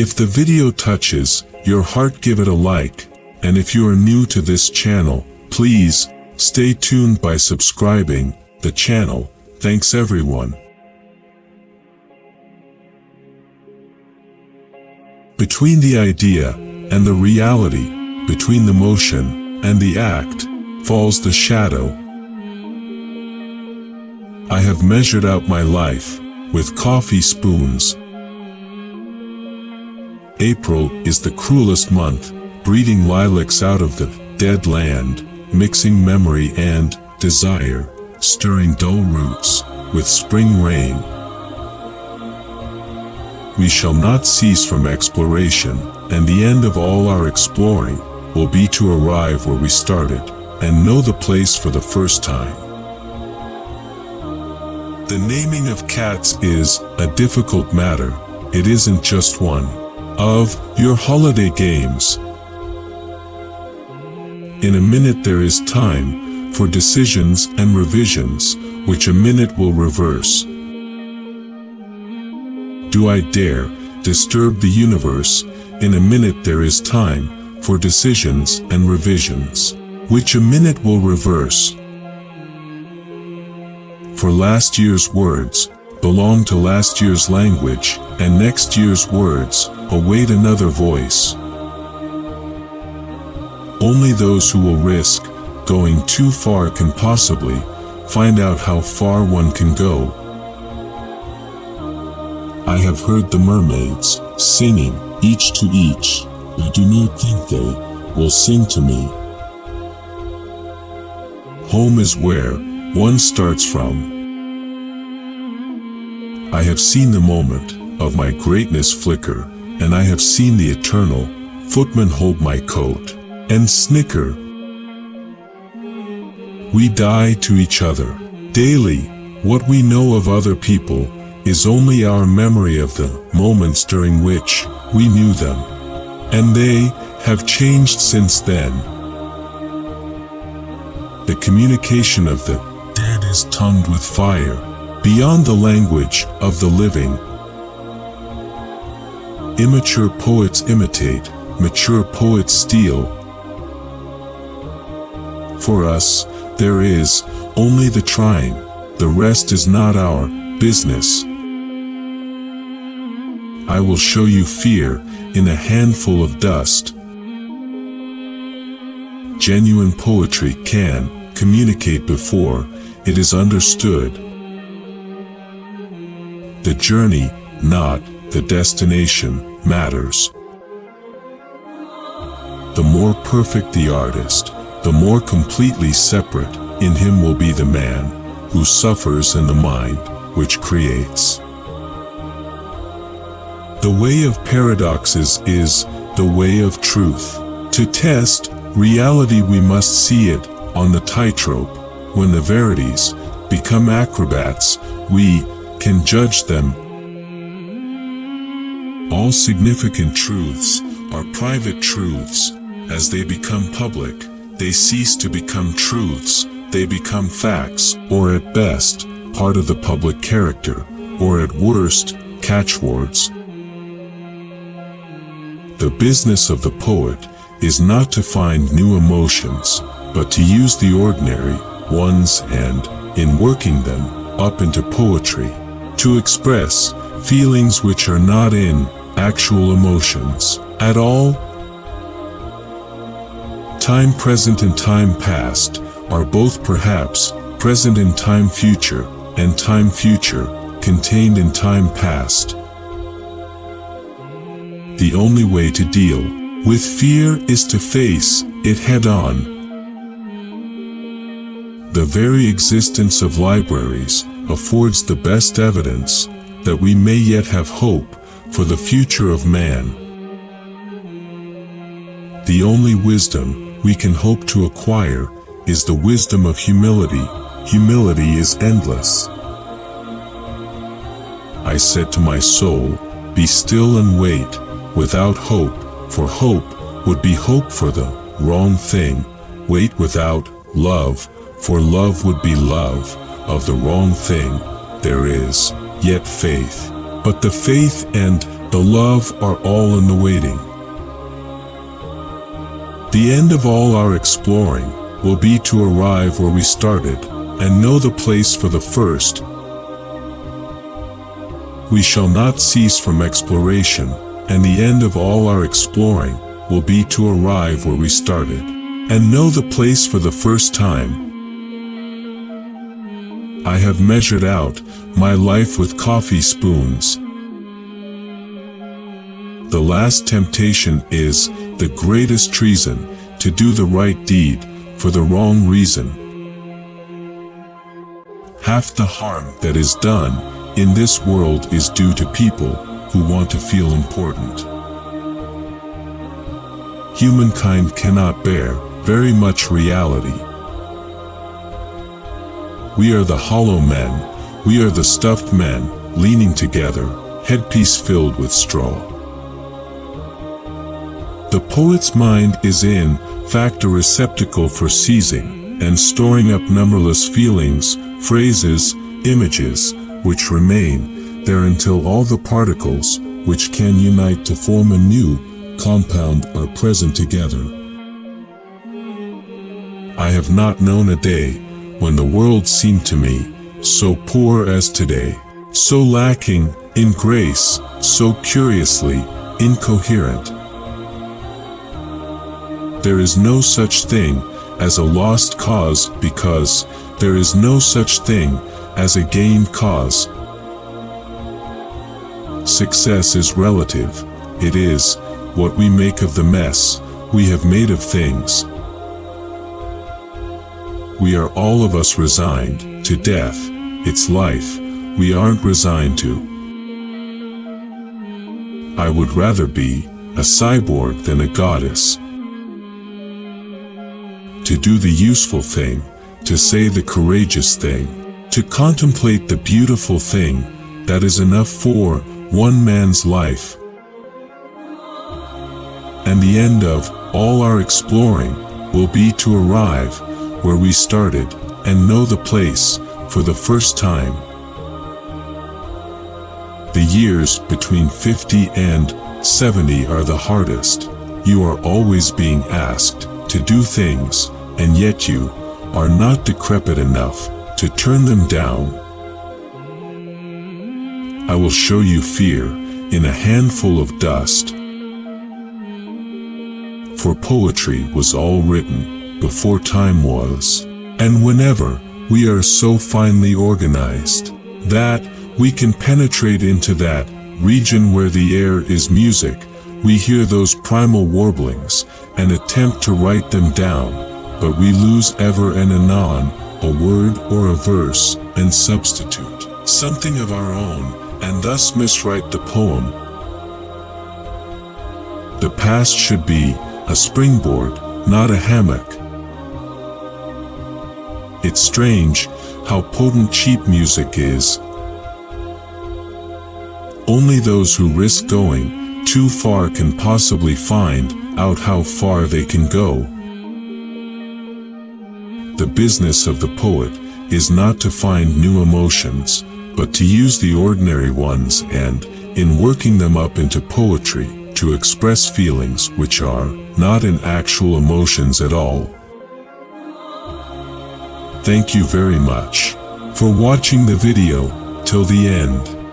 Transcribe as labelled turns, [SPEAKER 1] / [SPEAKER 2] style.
[SPEAKER 1] If the video touches your heart, give it a like, and if you are new to this channel, please stay tuned by subscribing the channel. Thanks everyone. Between the idea and the reality, between the motion and the act, falls the shadow. I have measured out my life with coffee spoons. April is the cruelest month, breeding lilacs out of the dead land, mixing memory and desire, stirring dull roots with spring rain. We shall not cease from exploration, and the end of all our exploring will be to arrive where we started, and know the place for the first time. The naming of cats is a difficult matter. It isn't just one of your holiday games. In a minute there is time for decisions and revisions, which a minute will reverse. Do I dare disturb the universe? In a minute there is time for decisions and revisions, which a minute will reverse. For last year's words belong to last year's language, and next year's words await another voice. Only those who will risk going too far can possibly find out how far one can go. I have heard the mermaids singing, each to each. I do not think they will sing to me. Home is where one starts from. I have seen the moment of my greatness flicker, and I have seen the eternal footman hold my coat and snicker. We die to each other daily. What we know of other people is only our memory of the moments during which we knew them, and they have changed since then. The communication of the dead is tongued with fire, beyond the language of the living. Immature poets imitate, mature poets steal. For us, there is only the trying, the rest is not our business. I will show you fear in a handful of dust. Genuine poetry can communicate before it is understood. The journey, not the destination, matters. The more perfect the artist, the more completely separate in him will be the man who suffers in the mind which creates. The way of paradoxes is the way of truth. To test reality we must see it on the tightrope. When the verities become acrobats, we can judge them. All significant truths are private truths. As they become public, they cease to become truths. They become facts, or at best, part of the public character, or at worst, catchwords. The business of the poet is not to find new emotions, but to use the ordinary ones and, in working them up into poetry, to express feelings which are not in actual emotions at all. Time present and time past are both perhaps present in time future, and time future contained in time past. The only way to deal with fear is to face it head on. The very existence of libraries affords the best evidence that we may yet have hope for the future of man. The only wisdom we can hope to acquire is the wisdom of humility. Humility is endless. I said to my soul, be still and wait, without hope, for hope would be hope for the wrong thing. Wait without love, for love would be love of the wrong thing. There is yet faith, but the faith and the love are all in the waiting. The end of all our exploring will be to arrive where we started and know the place for the first. We shall not cease from exploration, and the end of all our exploring will be to arrive where we started and know the place for the first time. I have measured out my life with coffee spoons. The last temptation is the greatest treason, to do the right deed for the wrong reason. Half the harm that is done in this world is due to people who want to feel important. Humankind cannot bear very much reality. We are the hollow men, we are the stuffed men, leaning together, headpiece filled with straw. The poet's mind is in fact a receptacle for seizing and storing up numberless feelings, phrases, images, which remain there until all the particles which can unite to form a new compound are present together. I have not known a day when the world seemed to me so poor as today, so lacking in grace, so curiously incoherent. There is no such thing as a lost cause, because there is no such thing as a gained cause. Success is relative. It is what we make of the mess we have made of things. We are all of us resigned to death. It's life we aren't resigned to. I would rather be a cyborg than a goddess. To do the useful thing, to say the courageous thing, to contemplate the beautiful thing, that is enough for one man's life. And the end of all our exploring will be to arrive where we started and know the place for the first time. The years between 50 and 70 are the hardest. You are always being asked to do things, and yet you are not decrepit enough to turn them down. I will show you fear in a handful of dust. For poetry was all written before time was, and whenever we are so finely organized that we can penetrate into that region where the air is music, we hear those primal warblings and attempt to write them down, but we lose ever and anon a word or a verse and substitute something of our own, and thus miswrite the poem. The past should be a springboard, not a hammock. It's strange how potent cheap music is. Only those who risk going too far can possibly find out how far they can go. The business of the poet is not to find new emotions, but to use the ordinary ones and, in working them up into poetry, to express feelings which are not in actual emotions at all. Thank you very much for watching the video till the end.